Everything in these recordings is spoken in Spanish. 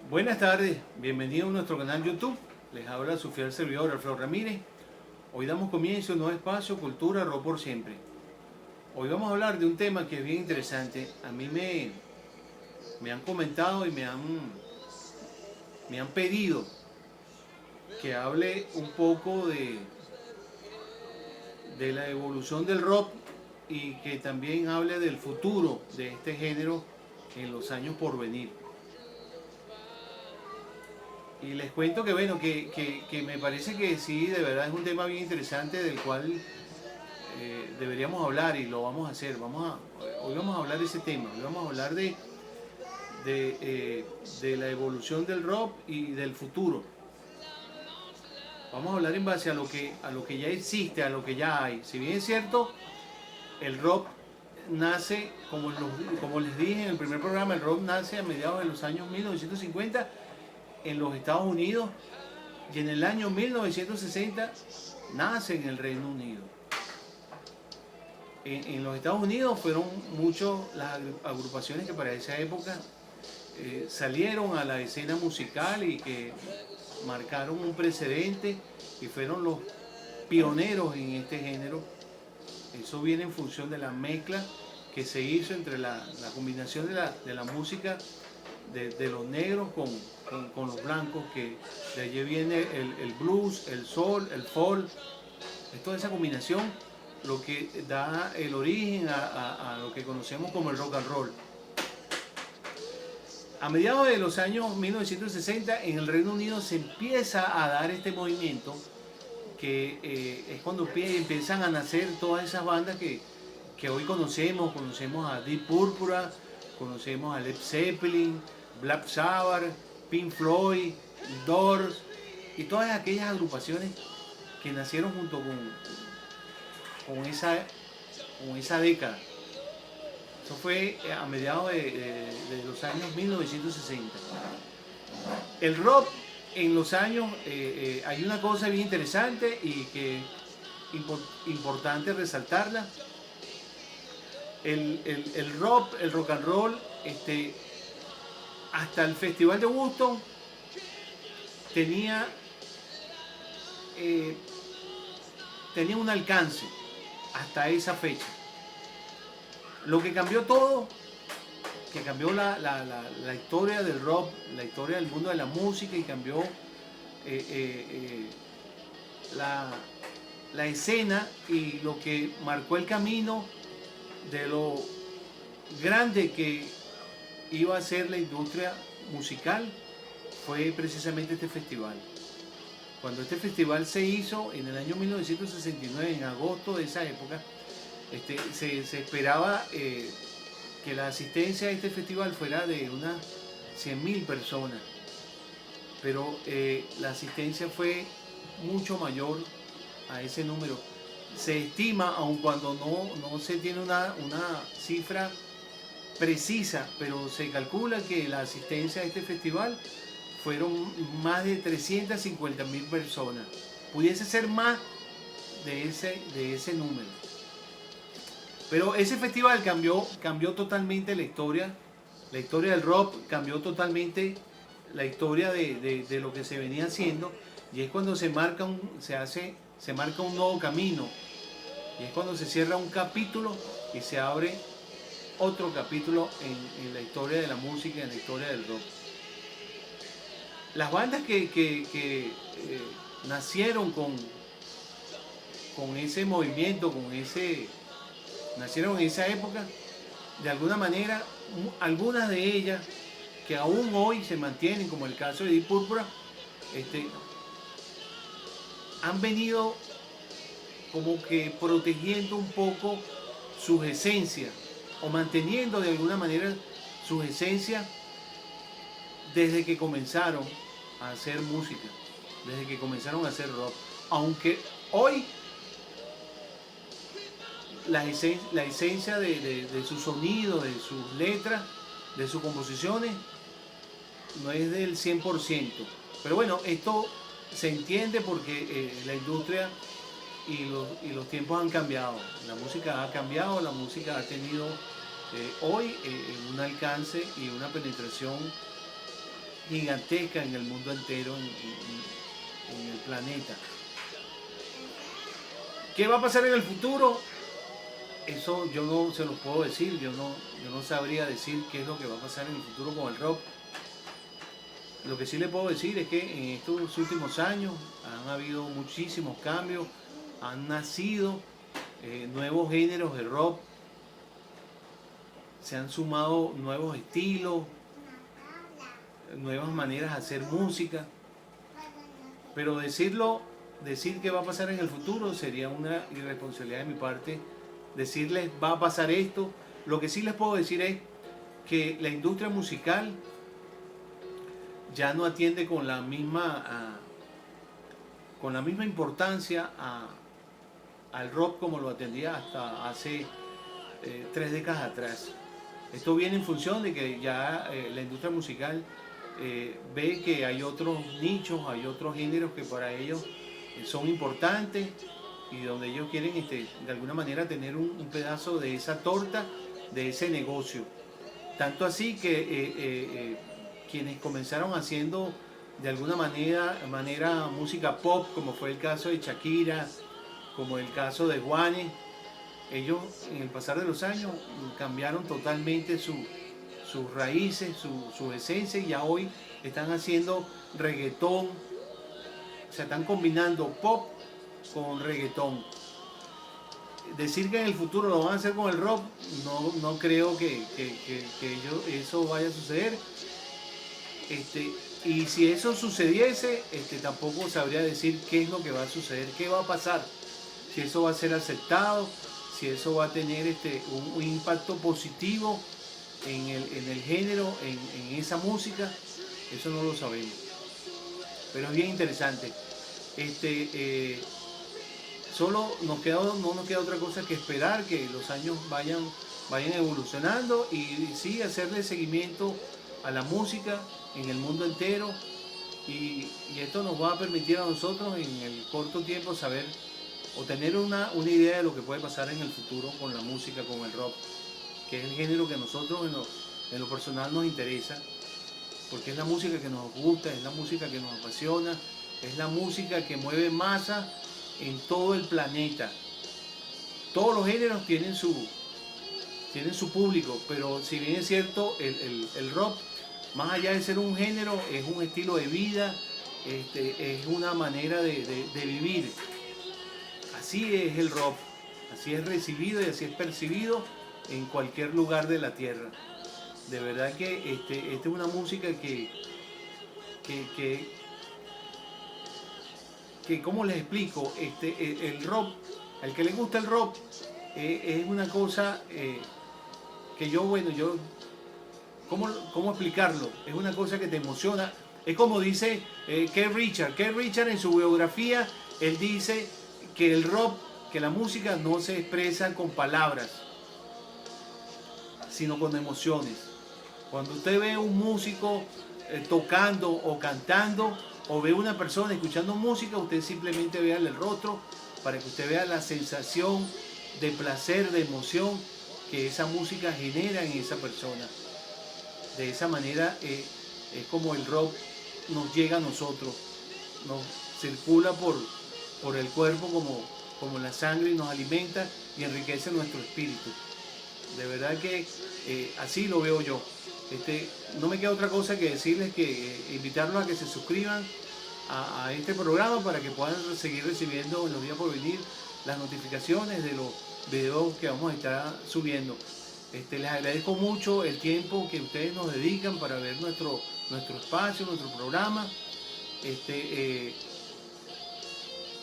Buenas tardes, bienvenidos a nuestro canal YouTube. Les habla su fiel servidor Alfredo Ramírez. Hoy damos comienzo a un nuevo espacio, Cultura Rock por Siempre. Hoy vamos a hablar de un tema que es bien interesante. A mí me han comentado y me han pedido que hable un poco de la evolución del rock y que también hable del futuro de este género en los años por venir. Y les cuento que bueno, que me parece que sí, de verdad es un tema bien interesante del cual deberíamos hablar y lo vamos a hacer. Hoy vamos a hablar de ese tema, hoy vamos a hablar de la evolución del rock y del futuro. Vamos a hablar en base a lo que ya existe, a lo que ya hay. Si bien es cierto, el rock nace, como les dije en el primer programa, el rock nace a mediados de los años 1950 en los Estados Unidos y en el año 1960 nace en el Reino Unido. En los Estados Unidos fueron muchas las agrupaciones que para esa época salieron a la escena musical y que marcaron un precedente y fueron los pioneros en este género. Eso viene en función de la mezcla que se hizo entre la combinación de la música de los negros con los blancos, que de allí viene el blues, el soul, el folk. Es toda esa combinación lo que da el origen a lo que conocemos como el rock and roll. A mediados de los años 1960 en el Reino Unido se empieza a dar este movimiento que es cuando empiezan a nacer todas esas bandas que hoy conocemos. Conocemos a Deep Purple, conocemos a Led Zeppelin, Black Sabbath, Pink Floyd, Doors y todas aquellas agrupaciones que nacieron junto con esa década. Eso fue a mediados de los años 1960. El rock en los años, hay una cosa bien interesante y que es importante resaltarla. El rock and roll, hasta el Festival de Woodstock tenía un alcance hasta esa fecha. Lo que cambió todo, que cambió la historia del rock, la historia del mundo de la música y cambió la escena y lo que marcó el camino de lo grande que iba a ser la industria musical fue precisamente este festival. Cuando este festival se hizo en el año 1969, en agosto de esa época, se esperaba que la asistencia a este festival fuera de unas 100.000 personas, pero la asistencia fue mucho mayor a ese número. Se estima, aun cuando no se tiene una cifra precisa, pero se calcula que la asistencia a este festival fueron más de 350.000 personas. Pudiese ser más de ese número. Pero ese festival cambió totalmente la historia del rock, cambió totalmente la historia de lo que se venía haciendo, y es cuando se marca un nuevo camino, y es cuando se cierra un capítulo y se abre otro capítulo en la historia de la música, en la historia del rock. Las bandas que nacieron con ese movimiento, nacieron en esa época, de alguna manera, algunas de ellas que aún hoy se mantienen, como el caso de Deep Purple, han venido como que protegiendo un poco sus esencias, o manteniendo de alguna manera sus esencias desde que comenzaron a hacer música, desde que comenzaron a hacer rock. Aunque hoy la esencia de su sonido, de sus letras, de sus composiciones, no es del 100%. Pero bueno, esto se entiende porque la industria y los tiempos han cambiado. La música ha cambiado, la música ha tenido hoy un alcance y una penetración gigantesca en el mundo entero, en el planeta. ¿Qué va a pasar en el futuro? Eso yo no se los puedo decir, yo no sabría decir qué es lo que va a pasar en el futuro con el rock. Lo que sí le puedo decir es que en estos últimos años han habido muchísimos cambios, han nacido nuevos géneros de rock, se han sumado nuevos estilos, nuevas maneras de hacer música, pero decir qué va a pasar en el futuro sería una irresponsabilidad de mi parte, decirles va a pasar esto. Lo que sí les puedo decir es que la industria musical ya no atiende con la misma importancia al rock como lo atendía hasta hace 3 décadas atrás. Esto viene en función de que ya la industria musical ve que hay otros nichos, hay otros géneros que para ellos son importantes y donde ellos quieren de alguna manera tener un pedazo de esa torta, de ese negocio. Tanto así que quienes comenzaron haciendo de alguna manera música pop, como fue el caso de Shakira, como el caso de Juanes, ellos en el pasar de los años cambiaron totalmente sus raíces, su esencia, y ya hoy están haciendo reggaetón, o sea, están combinando pop con reggaetón. Decir que en el futuro lo van a hacer con el rock, no creo que eso vaya a suceder. Y si eso sucediese, tampoco sabría decir qué es lo que va a suceder, qué va a pasar, si eso va a ser aceptado, si eso va a tener un impacto positivo en el género, en esa música, eso no lo sabemos. Pero es bien interesante. Solo no nos queda otra cosa que esperar que los años vayan evolucionando y sí hacerle seguimiento a la música en el mundo entero, y esto nos va a permitir a nosotros en el corto tiempo saber o tener una idea de lo que puede pasar en el futuro con la música, con el rock, que es el género que a nosotros en lo personal nos interesa, porque es la música que nos gusta, es la música que nos apasiona, es la música que mueve masa en todo el planeta. Todos los géneros tienen su público, pero si bien es cierto, el rock, más allá de ser un género, es un estilo de vida, es una manera de vivir. Así es el rock, así es recibido y así es percibido en cualquier lugar de la tierra. De verdad que esta es una música que ¿cómo les explico? El rock, al que le gusta el rock, es una cosa que ¿cómo explicarlo? Es una cosa que te emociona. Es como dice Keith Richards. Keith Richards en su biografía, él dice que el rock, que la música no se expresa con palabras, sino con emociones. Cuando usted ve un músico tocando o cantando, o ve una persona escuchando música, usted simplemente vea el rostro para que usted vea la sensación de placer, de emoción que esa música genera en esa persona. De esa manera es como el rock nos llega a nosotros, nos circula por el cuerpo como la sangre, y nos alimenta y enriquece nuestro espíritu. De verdad que así lo veo yo. No me queda otra cosa que decirles que invitarlos a que se suscriban a este programa para que puedan seguir recibiendo en los días por venir las notificaciones de los videos que vamos a estar subiendo. Les agradezco mucho el tiempo que ustedes nos dedican para ver nuestro espacio, nuestro programa.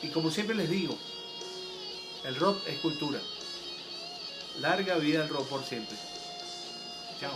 Y como siempre les digo, el rock es cultura. Larga vida al rock por siempre. Chao.